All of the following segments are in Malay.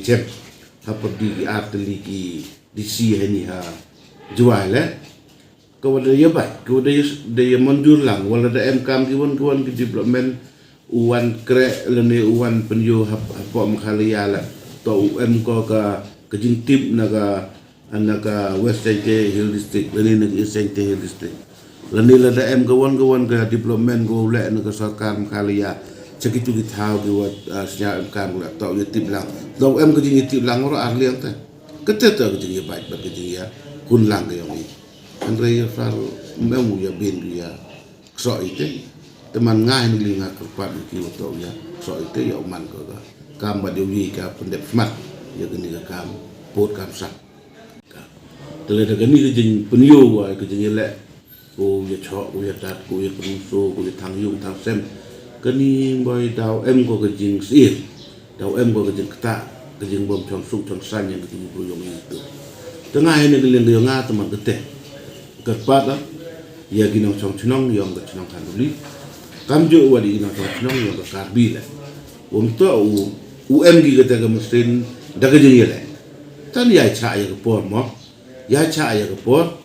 cem seperti arteli ki DC ini ha jual kau ada ya baik kau ada dia manjur lang wala ada MKM kiwan ki development uan krek lene uan penyo apa makhalia la to ko ka kejintip naga West Sainte Hill District lene naga East Sainte Hill District lene la da kawan ka development go le naga sarkar makhalia segitu kita tahu senyap MKM la to yitip lang to kejintip lang ora arliang ta keteta kejintip baik kejintip ya kun lang yang ini Andre far memu ya ben ya so itu teman ngai ni linga kerpat ki to ya so itu ya man ko kam ba dewi ka pendep smart ya geni ka kam pot kam sak tele da geni ke jing penyo wa ke jing le ko ya chok ko ya tat ko ya penso ko ya thang yung thang sem geni boy dau ko ke jing sir dau ko ke jing kta ke jing bom chong suk chong san yang ke jing pro yong itu tengah ini ke leng nga teman kete kerpat ya ginong chong chnong yong ke chnong kanuli kamjo wadi ginong chong chnong yong ke karbi la untuk gi kata ke mesin daga jeng yele tan ya cha ya ke por mo ya cha ya ke por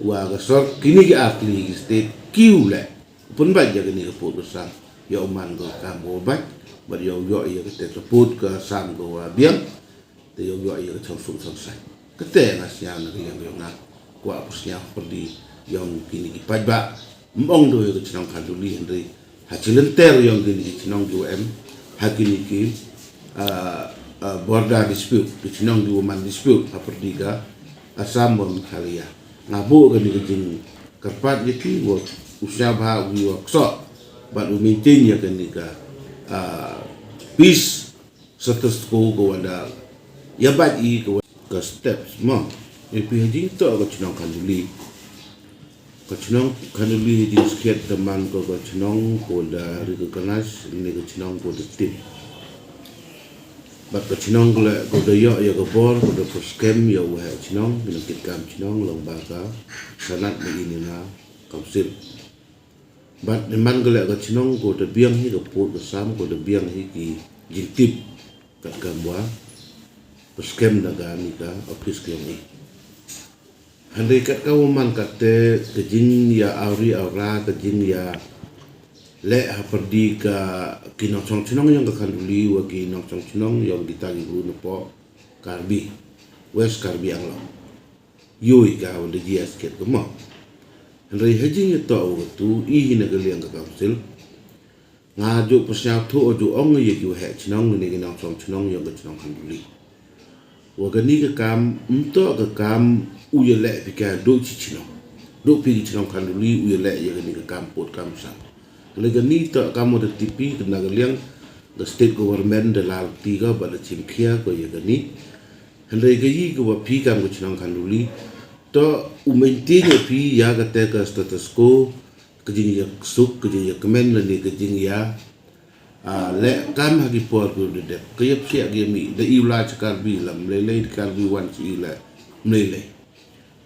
wa ke sor kini ki atli state kiu la pun ba ya ni ke por besar ya oman go kambo ba bar yo ya ke te put ke sam go biang te yo ya ke chong suk chong sai kete ngasya na yang na kwa pusnya perdi yang kini ki pajba mong do ke chnong khanduli hendri hachilenter yang kini ki chnong UM hakini ki border dispute ke chnong di woman dispute perdi ga asam bon khalia ngabu ke ni jing kerpat yiti wo usya bha wi workshop but we maintain ya ke ni ka peace status quo go ada ya bat I ke steps mo PHD to ko chnong khanduli di sket teman ko chnong ko da recognize ni ko chnong ko de tip bat ko chnong ko da yo ya ko bor ko da scam yo ha chnong bin kit kam chnong long ba ka sanat ni ni na council bat man ko la ko chnong ko da biang hi ko po ko sam ko da biang hi ki jintip kat kamwa scam daga ni ka office ko ni Handai kat kau man kate kejing ya auri aura kejing ya le perdi ka kinong chong chinong yang kanduli wa kinong chong chinong yang ditagi guru nepo karbi west karbi anglo yoi ka wala jias ket kemo handai hejing itu tu I hina galiang ka council ngaju pesya tu oju ong ye ju he chinong ni kinong chong chinong yang chinong kanduli wa gani ka kam untuk ka kam uyelek pika do cicino do pi cicino kanduli uyelek ya ni ke kamput kamsa lega ni to kamu de tipi kena galiang the state government de la tiga bala chimkhia ko ya ni hande ge yi ko pi kam ko cicino kanduli to umente ne pi ya ga te ka status quo ke jing ya suk ke jing ya kemen ni ke jing ya le kam hagi por ko de ke yep sia ge mi de iula chakar bi lam le kar bi wan chi le mele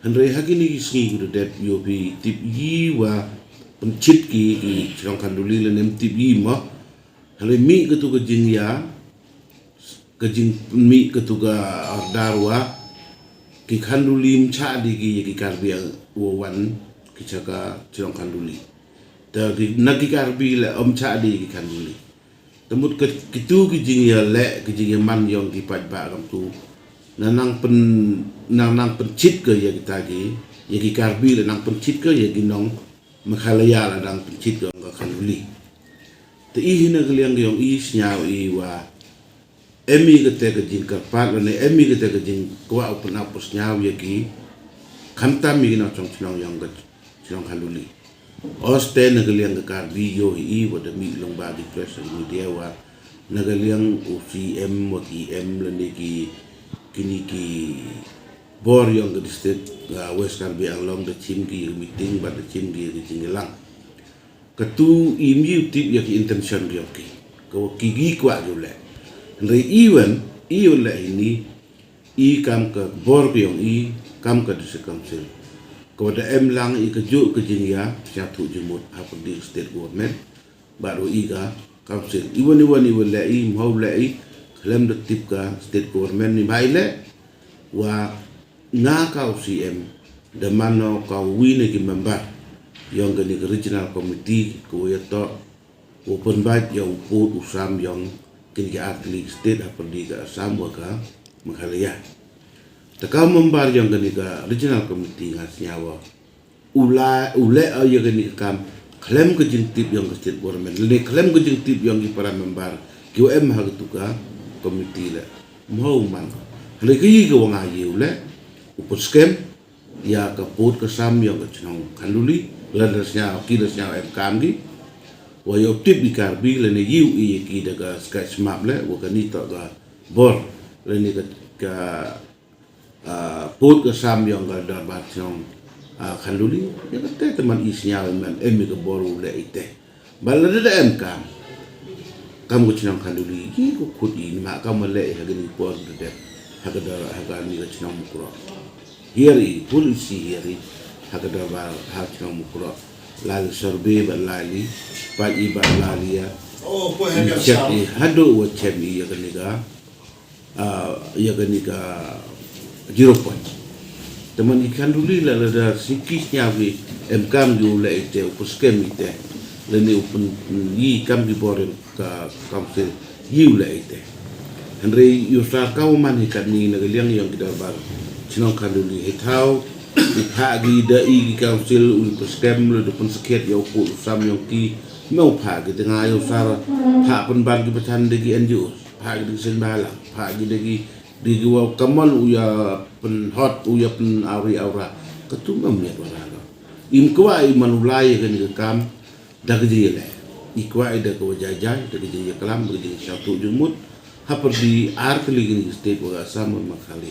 Handai hakini singi kudu det yobi tip yi wa pencit ki chrong kanduli le nem tip yi mo handai mi ketu ke jing ya ke jing mi ketu ke darwa ki kanduli mcha di ki karbi wo wan ki chaka chrong kanduli ta ki nagi karbi le cha di ki kanduli temut ke kitu ki jing ya le ki jing man yong ki pat ba kam tu nanang pencit ke ya kita gi ya ki karbi le nang pencit ke ya ginong makhalaya la nang pencit ke ka khanduli te I hina geliang yong I snyau I wa emi ke te ke jing karpat le emi ke te ke jing kwa open up snyau ya ki khamta mi na chong chnong yang ke chnong khanduli oste na geliang ke karbi yo I wa de mi long ba di press media wa na geliang UCM wa ki M le ni ki kini ki bor yang ke district West Karbi Anglong de chim ki meeting ba de chim ki jingelang ketu imi tip ya ki intention dia ki ko ki gi kwa jule re even le ini I kam ke bor yang I kam ke district council ko da em lang I ke ju ke jingya satu jemut apa di state government baru I ka council iwan le I mau le I klem de tip ka state government ni baile wa nga kau CM de mano kau wine ki member yang gani regional committee ko yato open bite yang put usam yang kini atli state apa di ka samwa ka Meghalaya takau member yang gani ka regional committee ngasnyawa ule ya gani kam klem ke jintip yang ke state government le klem ke jintip yang ki para member QM ha tu ka committee la mau man le ki ke wang aye ule upur scam ya ka pot ka sam yang ka chnong khanduli ladasnya kidasnya kam gi wa yo tip di karbi le ne yu i ki daga sketch map le wa ka ni to ga bor le ni ka pot ka sam yang ka da ba chnong khanduli ya ka te teman isnya man emi ka boru le ite balada da em kam ko chnong khanduli ki ko khudi ma kam le ha gani por de hakada hakani ka chnong mukro hieri polisi hieri hakada ba ha chnong mukro lal survey ba lali pa iba lalia ko ha ga sa hado wa chemi ya gani ka 0 point teman ikan dulu la da sikisnya we em kam yu le ite upuskem ite le ni upun yi kam di boren ka kamse yu le ite Henry Yusra kau mani kat ni nagaliang yang kita bar sinong kanduli hitau ipagi da i council ul scam le dupun sekiat ya upu sam yang ki mau pagi tengah yo sar pa pun bar ki petan degi NGO pagi di sembala pagi degi di gua kamal uya pen hot uya pen auri aura ketumam ya wala im kwa i manulai kan ke kam dagji le ikwa ida ko jajai dagji kelam dagji satu jumut haperdi ar keligin state wa sama Meghalaya